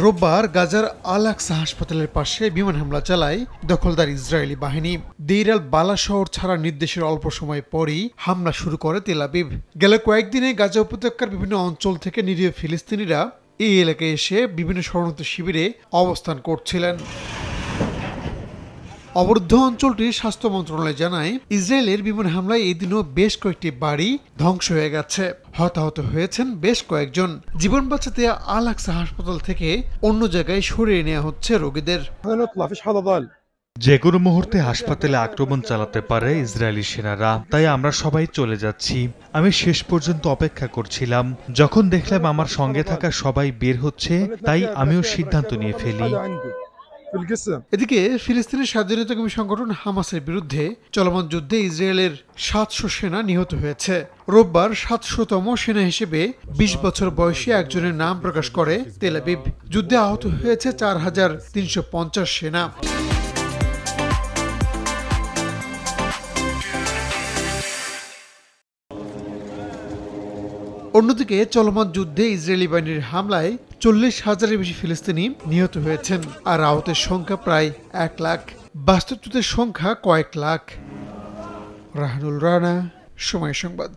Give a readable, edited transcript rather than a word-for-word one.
রোববার গাজার আল আকসা হাসপাতালের পাশে বিমান হামলা চালায় দখলদার ইসরায়েলি বাহিনী। দেইর আল বালা শহর ছাড়ার নির্দেশের অল্প সময় পরই হামলা শুরু করে তেল আবিব। গেল কয়েকদিনে গাজা উপত্যকার বিভিন্ন অঞ্চল থেকে নিরীহ ফিলিস্তিনিরা এই এলাকায় এসে বিভিন্ন শরণার্থ শিবিরে অবস্থান করছিলেন। অবরুদ্ধ অঞ্চলটির স্বাস্থ্য মন্ত্রণালয় জানায়, ইসরায়েলের বিমান হামলায় এই দিনও বেশ কয়েকটি বাড়ি ধ্বংস হয়ে গেছে। হতাহত হয়েছেন বেশ কয়েকজন। জীবন বাঁচাতে আল আকসা হাসপাতাল থেকে অন্য জায়গায় সরিয়ে নেওয়া হচ্ছে রোগীদের। যে কোনো মুহূর্তে হাসপাতালে আক্রমণ চালাতে পারে ইসরায়েলি সেনারা, তাই আমরা সবাই চলে যাচ্ছি। আমি শেষ পর্যন্ত অপেক্ষা করছিলাম, যখন দেখলাম আমার সঙ্গে থাকা সবাই বের হচ্ছে, তাই আমিও সিদ্ধান্ত নিয়ে ফেলি। এদিকে ফিলিস্তিনের স্বাধীনতাকামী সংগঠন হামাসের বিরুদ্ধে চলমান যুদ্ধে ইসরায়েলের 700 সেনা নিহত হয়েছে। রোববার 700তম সেনা হিসেবে 20 বছর বয়সী একজনের নাম প্রকাশ করে তেল আবিব। যুদ্ধে আহত হয়েছে 4350 সেনা। অন্যদিকে চলমান যুদ্ধে ইসরায়েলি বাহিনীর হামলায় 40,000-এর বেশি ফিলিস্তিনি নিহত হয়েছেন, আর আহতের সংখ্যা প্রায় 1 লাখ। বাস্তুচ্যুতের সংখ্যা কয়েক লাখ। রাহানুল রানা, সময় সংবাদ।